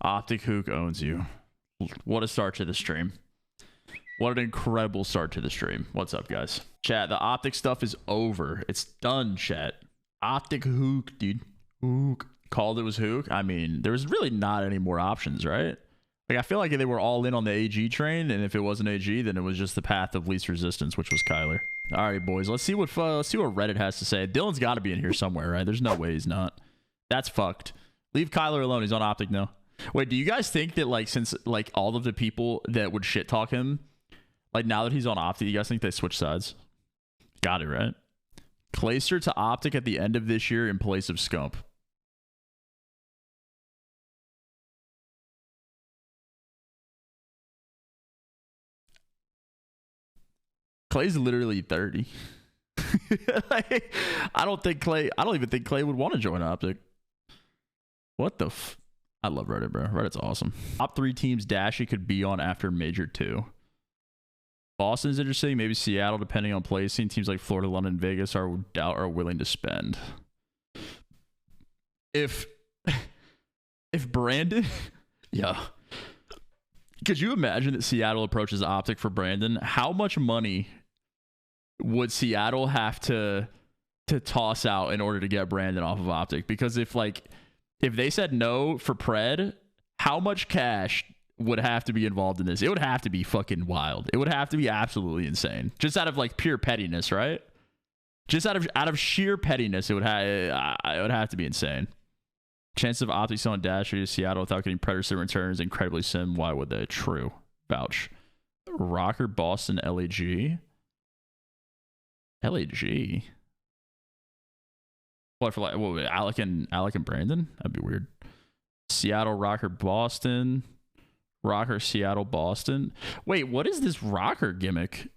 OpTic Huke owns you. What a start to the stream. What an incredible start to the stream. What's up, guys? Chat, the OpTic stuff is over. It's done, chat. OpTic Huke, dude. Huke. Called it was Huke. I mean, there was really not any more options, right? Like, I feel like they were all in on the AG train, and if it wasn't AG, then it was just the path of least resistance, which was Kyler. All right, boys. Let's see what Reddit has to say. Dylan's got to be in here somewhere, right? There's no way he's not. That's fucked. Leave Kyler alone. He's on OpTic now. Wait, do you guys think that, like, since, like, all of the people that would shit talk him, like, now that he's on OpTic, you guys think they switch sides? Got it, right? Clayster to OpTic at the end of this year in place of Scump. Clay's literally 30. Like, I don't even think Clay would want to join OpTic. What the f... I love Reddit, bro. Reddit's awesome. Top 3 teams Dashy could be on after Major 2. Boston's interesting. Maybe Seattle, depending on placing. Teams like Florida, London, Vegas are willing to spend. If Brandon... Yeah. Could you imagine that Seattle approaches OpTic for Brandon? How much money would Seattle have to toss out in order to get Brandon off of OpTic? Because if they said no for Pred, how much cash would have to be involved in this? It would have to be fucking wild. It would have to be absolutely insane. Just out of like pure pettiness, right? Just out of sheer pettiness, it would have to be insane. Chance of OpTic selling Dashy to Seattle without getting Predator returns incredibly slim. Why would they? True. Vouch. Rocker, Boston, LAG. LAG. What for? Like, what? Alec and Brandon? That'd be weird. Seattle, Rocker, Boston. Rocker, Seattle, Boston. Wait, what is this Rocker gimmick?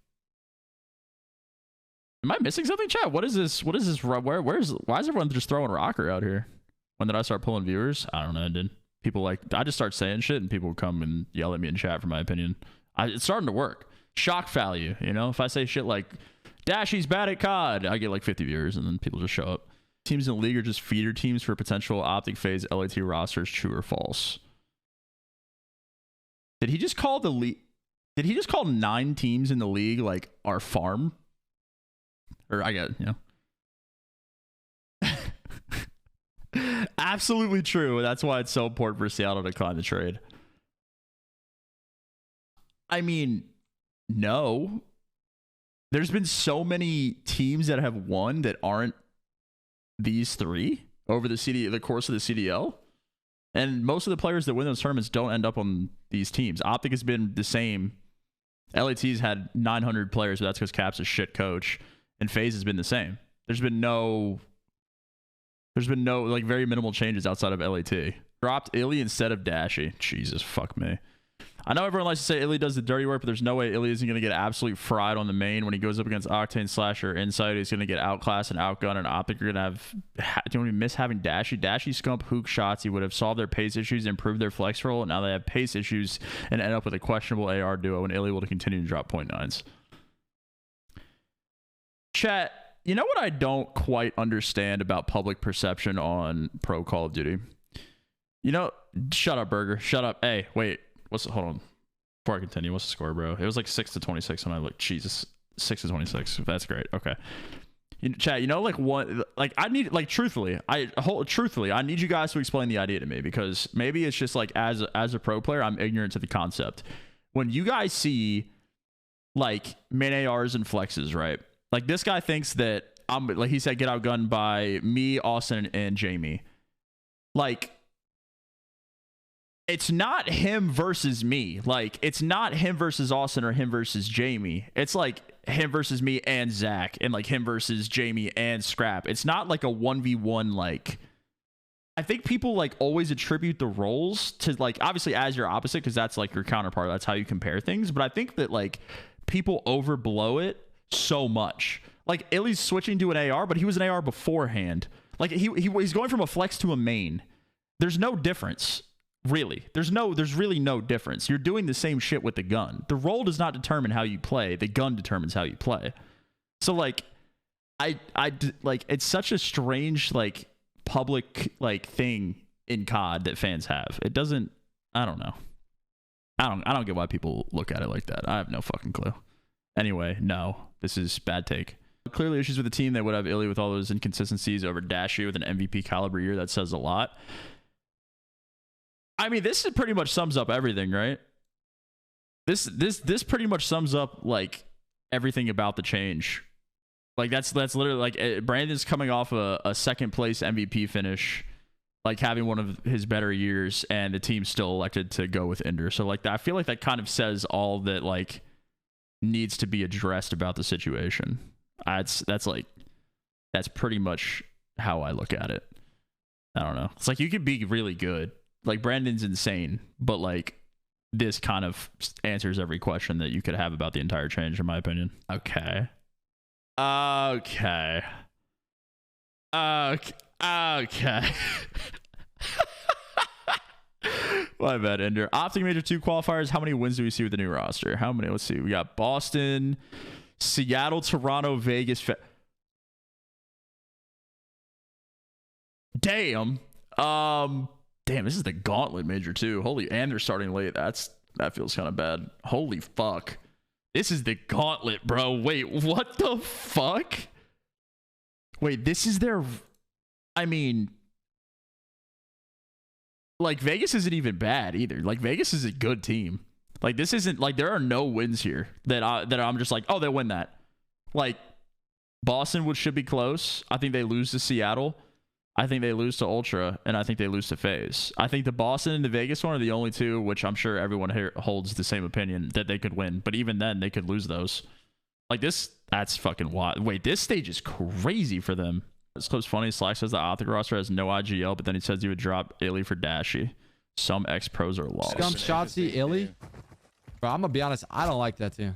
Am I missing something, chat? What is this? Why is everyone just throwing Rocker out here? When did I start pulling viewers? I don't know, dude. People I just start saying shit and people come and yell at me in chat for my opinion. It's starting to work. Shock value, you know? If I say shit like, Dashy's bad at COD, I get like 50 viewers and then people just show up. Teams in the league are just feeder teams for potential OpTic phase LAT rosters, true or false? Did he just call the league? Did he just call 9 teams in the league like our farm? Or I get, you know. Absolutely true. That's why it's so important for Seattle to decline the trade. I mean, no. There's been so many teams that have won that aren't these 3 over the course of the CDL. And most of the players that win those tournaments don't end up on these teams. OpTic has been the same. LAT's had 900 players, but that's because Cap's a shit coach. And FaZe has been the same. There's been no like very minimal changes outside of LAT. Dropped Illy instead of Dashy. Jesus, fuck me. I know everyone likes to say Illy does the dirty work, but there's no way Illy isn't going to get absolutely fried on the main when he goes up against Octane, Slasher, Insight. He's going to get outclassed and outgunned, and OpTic are going to have... Don't we miss having Dashy? Dashy, Scump, Huke, Shots. He would have solved their pace issues, improved their flex roll, and now they have pace issues and end up with a questionable AR duo, and Illy will continue to drop 0.9s. Chat, you know what I don't quite understand about public perception on pro Call of Duty? You know, shut up, Burger. Shut up. Hey, wait. Hold on. Before I continue, what's the score, bro? It was like 6-26 when I looked. Jesus, 6-26. That's great. Okay. Chat, you know, like I need, like, truthfully, I need you guys to explain the idea to me, because maybe it's just like as a pro player, I'm ignorant to the concept. When you guys see like main ARs and flexes, right? Like, this guy thinks that like he said, get outgunned by me, Austin, and Jamie. Like, it's not him versus me. Like, it's not him versus Austin or him versus Jamie. It's like him versus me and Zach, and like him versus Jamie and Scrap. It's not like a 1v1. Like, I think people like always attribute the roles to, like, obviously as your opposite, because that's like your counterpart. That's how you compare things. But I think that like people overblow it so much. Like, Illy's switching to an AR, but he was an AR beforehand. Like, he's going from a flex to a main. There's no difference. Really, there's really no difference. You're doing the same shit with the gun. The role does not determine how you play. The gun determines how you play. So like, I like, it's such a strange like public like thing in COD that fans have. It doesn't I don't know. I don't get why people look at it like that. I have no fucking clue. Anyway, no, this is bad take. Clearly issues with the team. They would have Illy with all those inconsistencies over Dashy with an MVP caliber year. That says a lot. I mean, this pretty much sums up everything, right? This pretty much sums up like everything about the change. Like that's literally like Brandon's coming off a second place MVP finish, like having one of his better years, and the team still elected to go with Ender. So like I feel like that kind of says all that like needs to be addressed about the situation. That's pretty much how I look at it. I don't know. It's like you could be really good. Like Brandon's insane, but like this kind of answers every question that you could have about the entire change, in my opinion. Okay. Okay. My bad, Ender. OpTic Major 2 qualifiers. How many wins do we see with the new roster? How many? Let's see. We got Boston, Seattle, Toronto, Vegas. Damn. Damn, this is the Gauntlet Major 2. Holy, and they're starting late. That feels kind of bad. Holy fuck. This is the Gauntlet, bro. Wait, what the fuck? Wait, this is their... I mean... Like, Vegas isn't even bad either. Like, Vegas is a good team. Like, this isn't... Like, there are no wins here that I'm just like, oh, they'll win that. Like, Boston should be close. I think they lose to Seattle. I think they lose to Ultra, and I think they lose to FaZe. I think the Boston and the Vegas one are the only two, which I'm sure everyone here holds the same opinion that they could win. But even then, they could lose those. Like this, that's fucking wild. Wait, this stage is crazy for them. This clip's funny. Slack says the OpTic roster has no IGL, but then he says he would drop Illy for Dashy. Some ex-pros are lost. Scum Shotzi Illy? Bro, I'm gonna be honest, I don't like that team.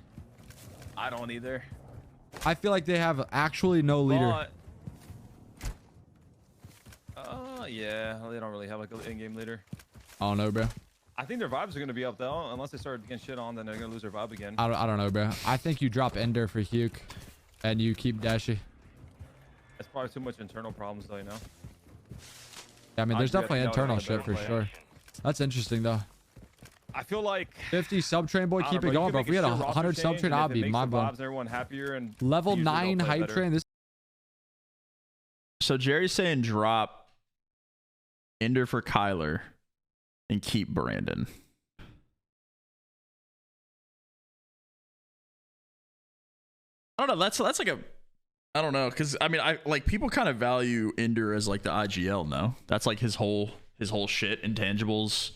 I don't either. I feel like they have actually no leader. Yeah, they don't really have like an in-game leader. I don't know, bro. I think their vibes are gonna be up though, unless they start getting shit on, then they're gonna lose their vibe again. I don't know, bro. I think you drop Ender for Huke, and you keep Dashy. It's probably too much internal problems though, you know. Yeah, I mean, there's definitely internal shit for sure. That's interesting though. I feel like 50 subtrain boy, keep it going, bro. If we had 100 subtrain, I'd be mind blown. Everyone happier and level 9 hype train. This. So Jerry's saying drop Ender for Kyler and keep Brandon. I don't know. That's like a, I don't know, because I mean, I like people kind of value Ender as like the IGL. No, that's like his whole shit. Intangibles.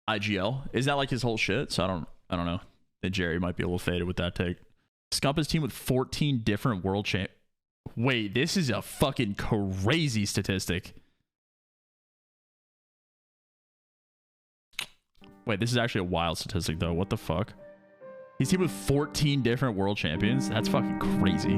IGL, is that like his whole shit? So I don't know. That Jerry might be a little faded with that take. Scumpa's team with 14 different world champ. Wait, this is a fucking crazy statistic. Wait, this is actually a wild statistic, though. What the fuck? He's teamed with 14 different world champions? That's fucking crazy.